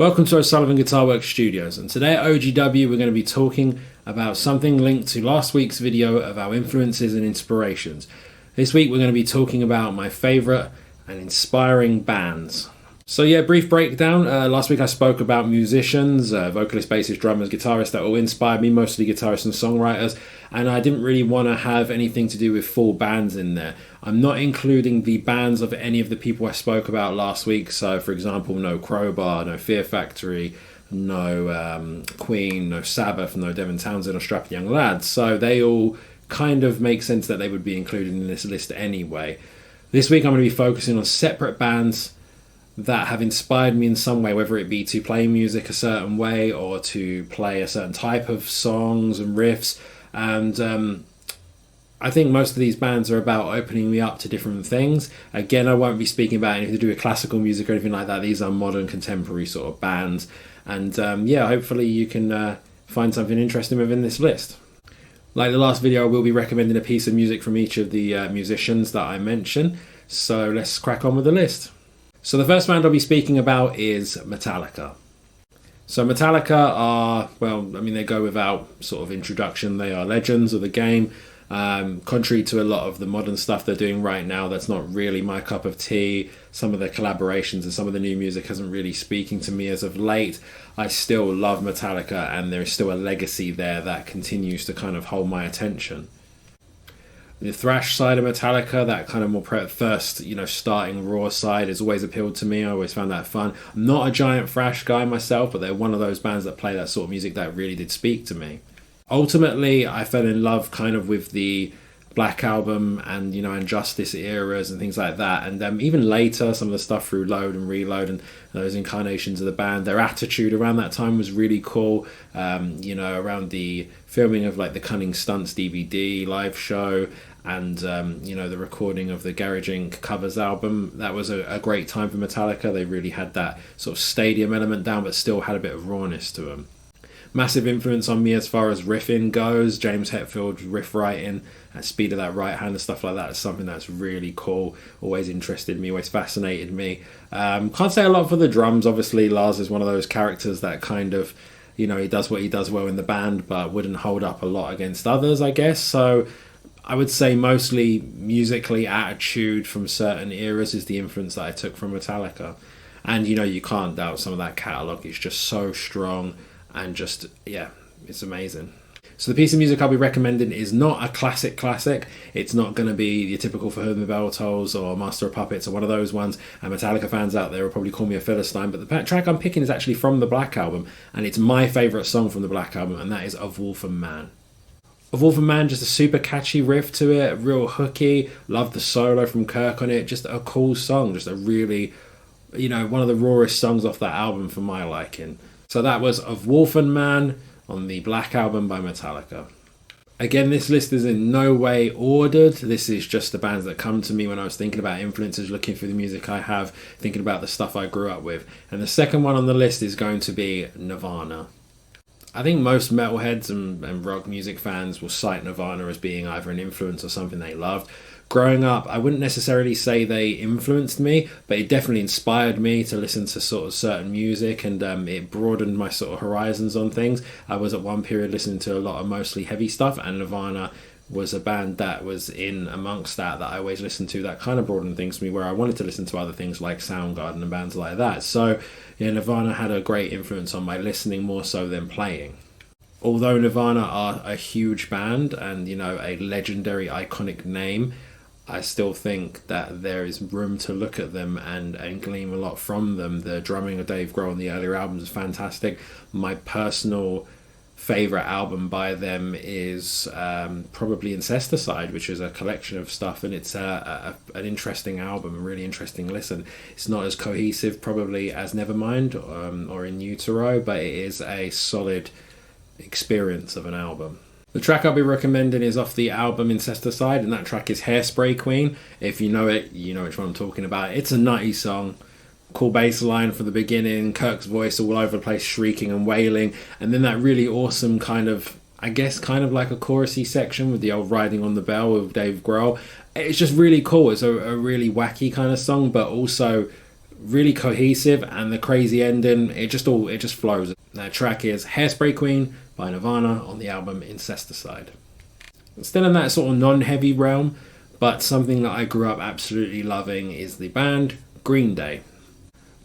Welcome to O'Sullivan Guitar Works Studios, and today at OGW we're going to be talking about something linked to last week's video of our influences and inspirations. This week we're going to be talking about my favourite and inspiring bands. So yeah, brief breakdown. Last week I spoke about musicians, vocalists, bassists, drummers, guitarists that all inspired me, mostly guitarists and songwriters, and I didn't really want to have anything to do with full bands in there. I'm not including the bands of any of the people I spoke about last week, so for example, no Crowbar, no Fear Factory, no Queen, no Sabbath, no Devin Townsend or Strapping Young Lads, so they all kind of make sense that they would be included in this list anyway. This week I'm going to be focusing on separate bands that have inspired me in some way, whether it be to play music a certain way or to play a certain type of songs and riffs. And I think most of these bands are about opening me up to different things. Again, I won't be speaking about anything to do with classical music or anything like that. These are modern, contemporary sort of bands. And yeah, hopefully you can find something interesting within this list. Like the last video, I will be recommending a piece of music from each of the musicians that I mentioned. So let's crack on with the list. So the first band I'll be speaking about is Metallica. So Metallica are, well, I mean, they go without sort of introduction. They are legends of the game. Contrary to a lot of the modern stuff they're doing right now, that's not really my cup of tea. Some of their collaborations and some of the new music isn't really speaking to me as of late. I still love Metallica, and there is still a legacy there that continues to kind of hold my attention. The thrash side of Metallica, that kind of more first, starting raw side, has always appealed to me. I always found that fun. I'm not a giant thrash guy myself, but they're one of those bands that play that sort of music that really did speak to me. Ultimately, I fell in love kind of with the Black Album and, and Justice eras and things like that. And even later, some of the stuff through Load and Reload and those incarnations of the band, their attitude around that time was really cool. Around the filming of like the Cunning Stunts DVD live show, and the recording of the Garage Inc. covers album. That was a great time for Metallica. They really had that sort of stadium element down, but still had a bit of rawness to them. Massive influence on me as far as riffing goes. James Hetfield's riff writing at Speed of That Right Hand and stuff like that is something that's really cool. Always interested me, always fascinated me. Can't say a lot for the drums. Obviously, Lars is one of those characters that kind of, he does what he does well in the band, but wouldn't hold up a lot against others, I guess. So I would say mostly musically, attitude from certain eras is the influence that I took from Metallica. And, you can't doubt some of that catalogue. It's just so strong and just, yeah, it's amazing. So the piece of music I'll be recommending is not a classic. It's not going to be your typical For Whom the Bell Tolls or Master of Puppets or one of those ones. And Metallica fans out there will probably call me a Philistine, but the track I'm picking is actually from the Black Album, and it's my favourite song from the Black Album, and that is Of Wolf and Man. Of Wolf and Man, just a super catchy riff to it, real hooky. Love the solo from Kirk on it. Just a cool song. Just a really, one of the rawest songs off that album for my liking. So that was Of Wolf and Man on the Black Album by Metallica. Again, this list is in no way ordered. This is just the bands that come to me when I was thinking about influences, looking through the music I have, thinking about the stuff I grew up with. And the second one on the list is going to be Nirvana. I think most metalheads and rock music fans will cite Nirvana as being either an influence or something they loved. Growing up, I wouldn't necessarily say they influenced me, but it definitely inspired me to listen to sort of certain music, and it broadened my sort of horizons on things. I was at one period listening to a lot of mostly heavy stuff, and Nirvana was a band that was in amongst that I always listened to, that kind of broadened things for me, where I wanted to listen to other things like Soundgarden and bands like that. So yeah, Nirvana had a great influence on my listening more so than playing. Although Nirvana are a huge band and, a legendary, iconic name, I still think that there is room to look at them and glean a lot from them. The drumming of Dave Grohl on the earlier albums is fantastic. My personal favourite album by them is probably Incesticide, which is a collection of stuff, and it's an interesting album, a really interesting listen. It's not as cohesive probably as Nevermind or In Utero, but it is a solid experience of an album. The track I'll be recommending is off the album Incesticide, and that track is Hairspray Queen. If you know it, you know which one I'm talking about. It's a nutty song. Cool bass line from the beginning, Kirk's voice all over the place, shrieking and wailing, and then that really awesome kind of like a chorusy section with the old Riding on the Bell with Dave Grohl. It's just really cool. It's a really wacky kind of song, but also really cohesive, and the crazy ending, it just flows. The track is Hairspray Queen by Nirvana on the album Incesticide. Still in that sort of non-heavy realm, but something that I grew up absolutely loving is the band Green Day.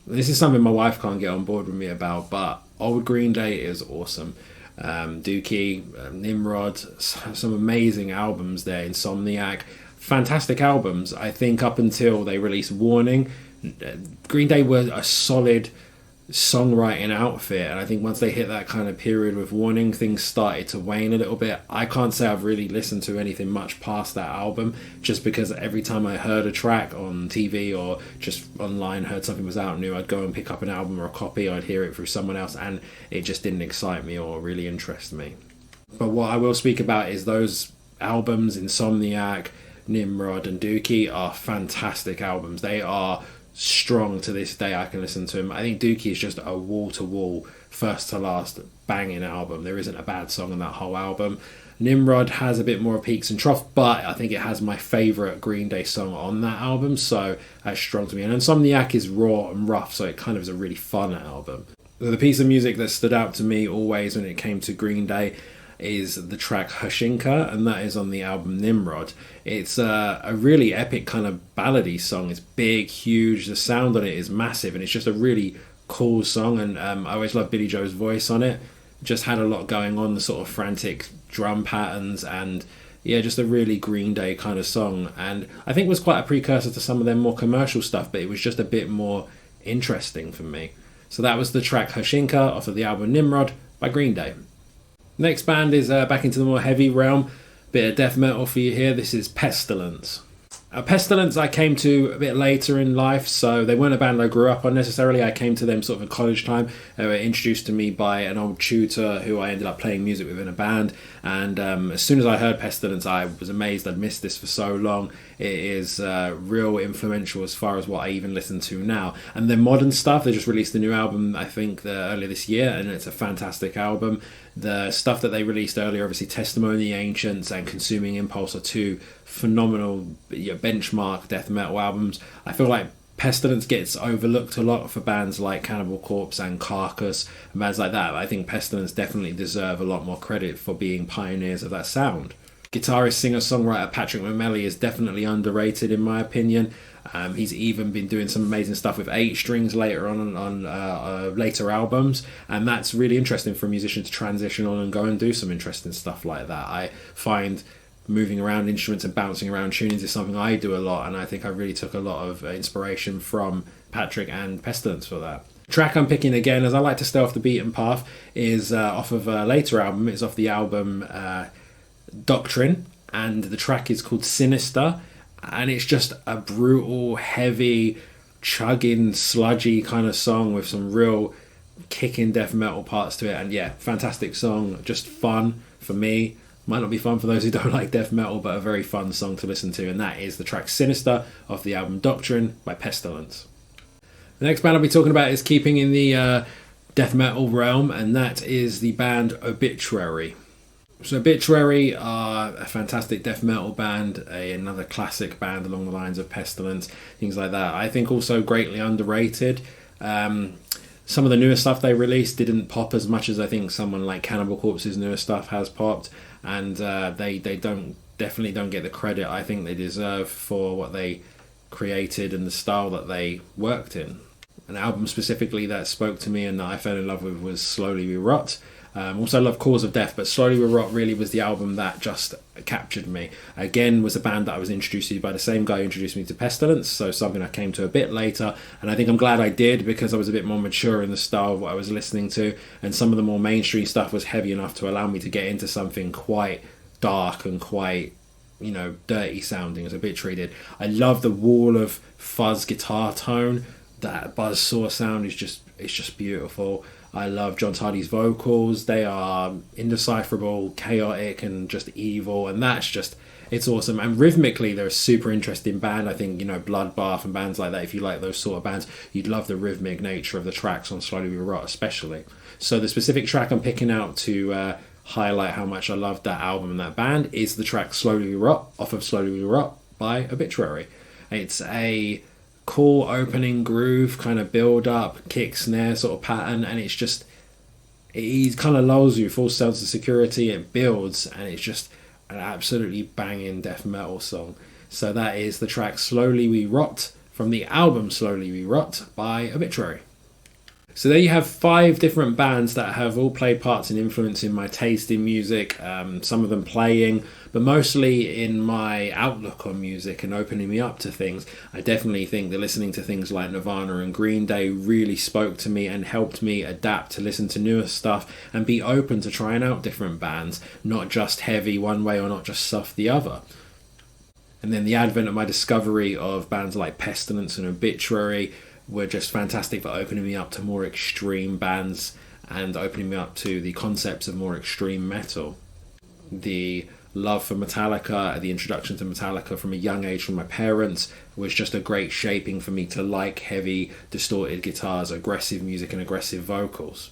This is something my wife can't get on board with me about, but old Green Day is awesome. Dookie, Nimrod, some amazing albums there. Insomniac, fantastic albums. I think up until they released Warning, Green Day were a solid songwriting outfit, and I think once they hit that kind of period with Warning, things started to wane a little bit. I can't say I've really listened to anything much past that album, just because every time I heard a track on TV or just online, heard something was out new, I'd go and pick up an album or a copy, I'd hear it through someone else, and it just didn't excite me or really interest me. But what I will speak about is those albums, Insomniac, Nimrod and Dookie, are fantastic albums. They are strong to this day. I can listen to him. I think Dookie is just a wall-to-wall, first to last banging album. There isn't a bad song on that whole album. Nimrod has a bit more peaks and troughs, but I think it has my favourite Green Day song on that album, so that's strong to me. And Insomniac is raw and rough, so it kind of is a really fun album. The piece of music that stood out to me always when it came to Green Day is the track Hushinka, and that is on the album Nimrod. It's a really epic kind of ballady song. It's big, huge, the sound on it is massive, and it's just a really cool song, and I always love Billy Joe's voice on it. Just had a lot going on, the sort of frantic drum patterns, and yeah, just a really Green Day kind of song, and I think it was quite a precursor to some of their more commercial stuff, but it was just a bit more interesting for me. So that was the track Hushinka off of the album Nimrod by Green Day. Next band is back into the more heavy realm. Bit of death metal for you here. This is Pestilence. Pestilence I came to a bit later in life, so they weren't a band I grew up on necessarily. I came to them sort of in college time. They were introduced to me by an old tutor who I ended up playing music with in a band, and as soon as I heard Pestilence, I was amazed I'd missed this for so long. It is real influential as far as what I even listen to now. And their modern stuff, they just released a new album, I think, earlier this year, and it's a fantastic album. The stuff that they released earlier, obviously Testimony, Ancients and Consuming Impulse, are two phenomenal benchmark death metal albums. I feel like Pestilence gets overlooked a lot for bands like Cannibal Corpse and Carcass and bands like that. I think Pestilence definitely deserve a lot more credit for being pioneers of that sound. Guitarist, singer, songwriter Patrick McMelly is definitely underrated in my opinion. He's even been doing some amazing stuff with 8 strings later on later albums, and that's really interesting for a musician to transition on and go and do some interesting stuff like that. I find moving around instruments and bouncing around tunings is something I do a lot, and I think I really took a lot of inspiration from Patrick and Pestilence for that. The track I'm picking again, as I like to stay off the beaten path, is off of a later album. It's off the album Doctrine, and the track is called Sinister, and it's just a brutal, heavy, chugging, sludgy kind of song with some real kicking death metal parts to it. And yeah, fantastic song, just fun for me. Might not be fun for those who don't like death metal, but a very fun song to listen to, and that is the track Sinister off the album Doctrine by Pestilence. The next band I'll be talking about is keeping in the death metal realm, and that is the band Obituary. So Obituary are a fantastic death metal band, another classic band along the lines of Pestilence, things like that. I think also greatly underrated. Some of the newer stuff they released didn't pop as much as I think someone like Cannibal Corpse's newer stuff has popped, and they definitely don't get the credit I think they deserve for what they created and the style that they worked in. An album specifically that spoke to me and that I fell in love with was Slowly We Rot. Also love Cause of Death, but Slowly We Rot really was the album that just captured me. Again, was a band that I was introduced to by the same guy who introduced me to Pestilence, so something I came to a bit later, and I think I'm glad I did because I was a bit more mature in the style of what I was listening to, and some of the more mainstream stuff was heavy enough to allow me to get into something quite dark and quite, dirty sounding as Obituary did. I love the wall of fuzz guitar tone. That buzzsaw sound is just beautiful. I love John Tardy's vocals. They are indecipherable, chaotic, and just evil, and it's awesome. And rhythmically, they're a super interesting band. I think, Bloodbath and bands like that, if you like those sort of bands, you'd love the rhythmic nature of the tracks on Slowly We Rot especially. So the specific track I'm picking out to highlight how much I loved that album and that band is the track Slowly We Rot off of Slowly We Rot by Obituary. It's a cool opening groove, kind of build up, kick, snare sort of pattern, and he kind of lulls you, full sense of security, it builds, and it's just an absolutely banging death metal song. So that is the track Slowly We Rot from the album Slowly We Rot by Obituary. So there you have 5 different bands that have all played parts in influencing my taste in music, some of them playing, but mostly in my outlook on music and opening me up to things. I definitely think that listening to things like Nirvana and Green Day really spoke to me and helped me adapt to listen to newer stuff and be open to trying out different bands, not just heavy one way or not just soft the other. And then the advent of my discovery of bands like Pestilence and Obituary were just fantastic for opening me up to more extreme bands and opening me up to the concepts of more extreme metal. The love for Metallica, the introduction to Metallica from a young age from my parents was just a great shaping for me to like heavy, distorted guitars, aggressive music and aggressive vocals.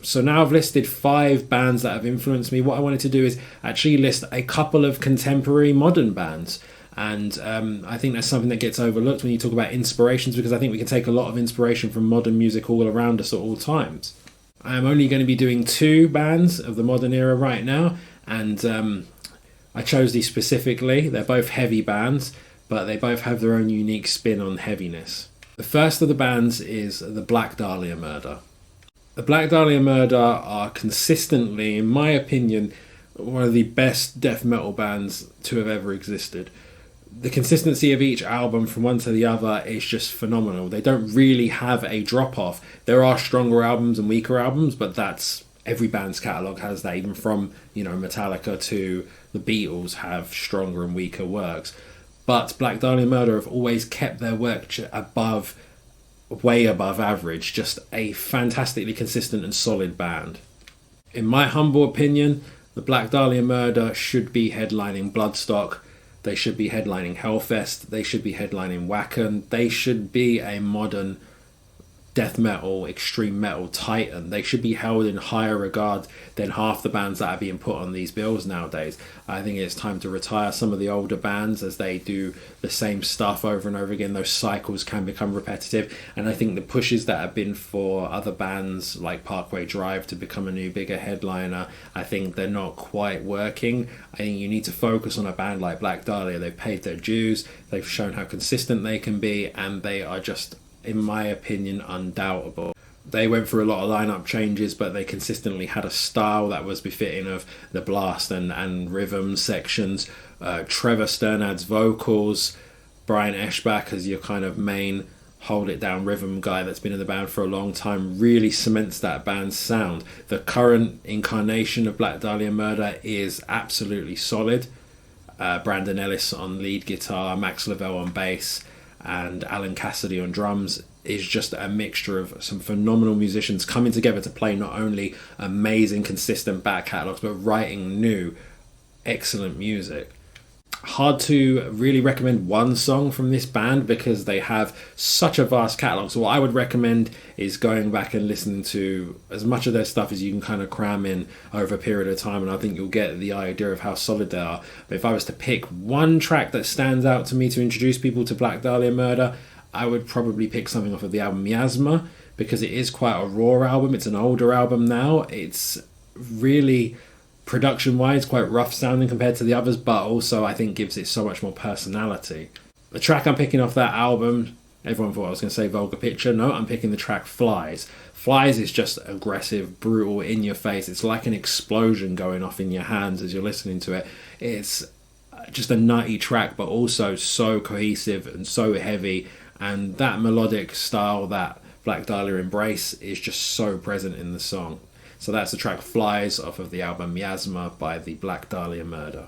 So now I've listed 5 bands that have influenced me. What I wanted to do is actually list a couple of contemporary modern bands. And I think that's something that gets overlooked when you talk about inspirations, because I think we can take a lot of inspiration from modern music all around us at all times. I'm only going to be doing 2 bands of the modern era right now, and I chose these specifically. They're both heavy bands, but they both have their own unique spin on heaviness. The first of the bands is the Black Dahlia Murder. The Black Dahlia Murder are consistently, in my opinion, one of the best death metal bands to have ever existed. The consistency of each album from one to the other is just phenomenal. They don't really have a drop off. There are stronger albums and weaker albums, but that's every band's catalogue has that. Even from Metallica to the Beatles have stronger and weaker works. But Black Dahlia Murder have always kept their work way above average. Just a fantastically consistent and solid band. In my humble opinion, the Black Dahlia Murder should be headlining Bloodstock. They should be headlining Hellfest. They should be headlining Wacken. They should be a modern death metal, extreme metal titan. They should be held in higher regard than half the bands that are being put on these bills nowadays. I think it's time to retire some of the older bands as they do the same stuff over and over again. Those cycles can become repetitive, and I think the pushes that have been for other bands like Parkway Drive to become a new bigger headliner, I think they're not quite working. I think you need to focus on a band like Black Dahlia. They've paid their dues, they've shown how consistent they can be, and they are just, in my opinion, undoubtable. They went through a lot of lineup changes, but they consistently had a style that was befitting of the blast and rhythm sections. Trevor Sternad's vocals, Brian Eschbach as your kind of main hold it down rhythm guy that's been in the band for a long time, really cements that band's sound. The current incarnation of Black Dahlia Murder is absolutely solid. Brandon Ellis on lead guitar, Max Lavelle on bass, and Alan Cassidy on drums is just a mixture of some phenomenal musicians coming together to play not only amazing, consistent back catalogues, but writing new, excellent music. Hard to really recommend one song from this band because they have such a vast catalogue. So what I would recommend is going back and listening to as much of their stuff as you can kind of cram in over a period of time, and I think you'll get the idea of how solid they are. But if I was to pick one track that stands out to me to introduce people to Black Dahlia Murder, I would probably pick something off of the album Miasma, because it is quite a raw album. It's an older album now. It's really, production-wise, quite rough sounding compared to the others, but also I think gives it so much more personality. The track I'm picking off that album, everyone thought I was going to say Vulgar Picture. No, I'm picking the track Flies. Flies is just aggressive, brutal, in your face. It's like an explosion going off in your hands as you're listening to it. It's just a nutty track, but also so cohesive and so heavy, and that melodic style that Black Dahlia embrace is just so present in the song. So that's the track Flies off of the album Miasma by the Black Dahlia Murder.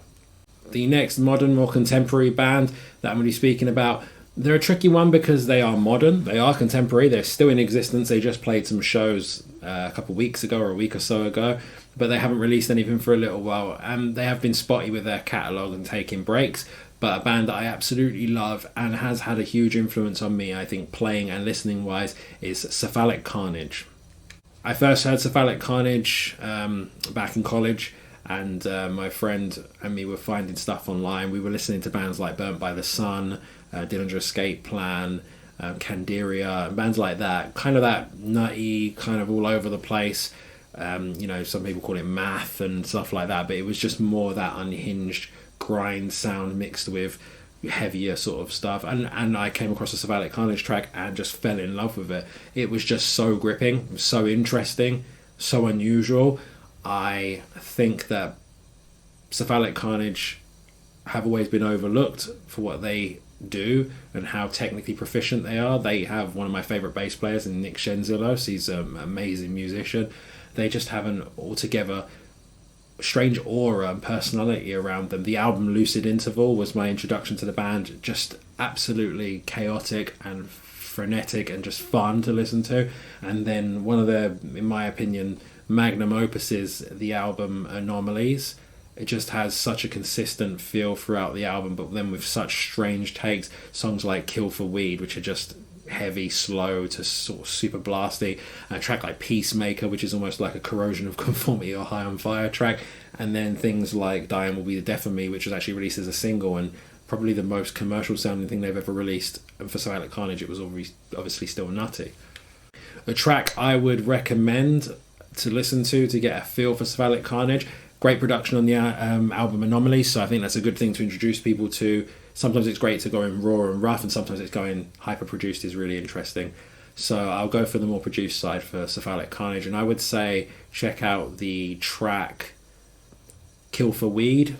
The next modern, more contemporary band that I'm going to be speaking about, they're a tricky one because they are modern, they are contemporary, they're still in existence. They just played some shows a couple of weeks ago or a week or so ago, but they haven't released anything for a little while, and they have been spotty with their catalogue and taking breaks. But a band that I absolutely love and has had a huge influence on me, I think, playing and listening wise, is Cephalic Carnage. I first heard Cephalic Carnage back in college, and my friend and me were finding stuff online. We were listening to bands like Burnt by the Sun, Dillinger Escape Plan, Candiria, and bands like that. Kind of that nutty, kind of all over the place. Some people call it math and stuff like that, but it was just more that unhinged grind sound mixed with heavier sort of stuff. And I came across a Cephalic Carnage track and just fell in love with it. It was just so gripping, so interesting, so unusual. I think that Cephalic Carnage have always been overlooked for what they do and how technically proficient they are. They have one of my favourite bass players in Nick Shenzilos. He's an amazing musician. They just have an altogether strange aura and personality around them. The album Lucid Interval was my introduction to the band. Just absolutely chaotic and frenetic and just fun to listen to. And then one of their, in my opinion, magnum opuses, the album Anomalies. It just has such a consistent feel throughout the album, but then with such strange takes. Songs like Kill for Weed, which are just heavy, slow to sort of super blasty. A track like Peacemaker, which is almost like a Corrosion of Conformity or High on Fire track. And then things like Dying Will Be the Death of Me, which was actually released as a single and probably the most commercial sounding thing they've ever released. And for Cephalic Carnage, it was obviously still nutty. A track I would recommend to listen to get a feel for Cephalic Carnage. Great production on the album Anomalies, so I think that's a good thing to introduce people to. Sometimes it's great to go in raw and rough, and sometimes it's going hyper-produced is really interesting. So I'll go for the more produced side for Cephalic Carnage, and I would say check out the track Kill for Weed.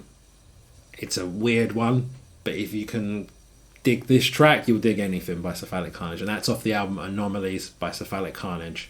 It's a weird one, but if you can dig this track, you'll dig anything by Cephalic Carnage, and that's off the album Anomalies by Cephalic Carnage.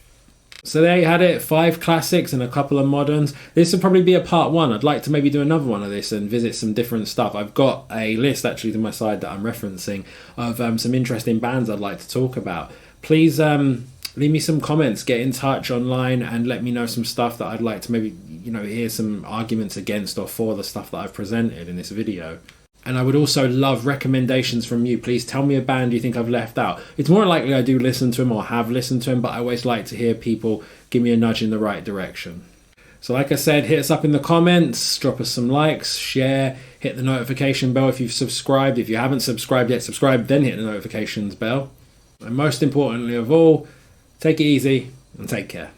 So there you had it, 5 classics and a couple of moderns. This will probably be a part 1. I'd like to maybe do another one of this and visit some different stuff. I've got a list actually to my side that I'm referencing of some interesting bands I'd like to talk about. Please leave me some comments, get in touch online and let me know some stuff that I'd like to maybe hear some arguments against or for the stuff that I've presented in this video. And I would also love recommendations from you. Please tell me a band you think I've left out. It's more likely I do listen to them or have listened to them, but I always like to hear people give me a nudge in the right direction. So like I said, hit us up in the comments, drop us some likes, share, hit the notification bell if you've subscribed. If you haven't subscribed yet, subscribe, then hit the notifications bell. And most importantly of all, take it easy and take care.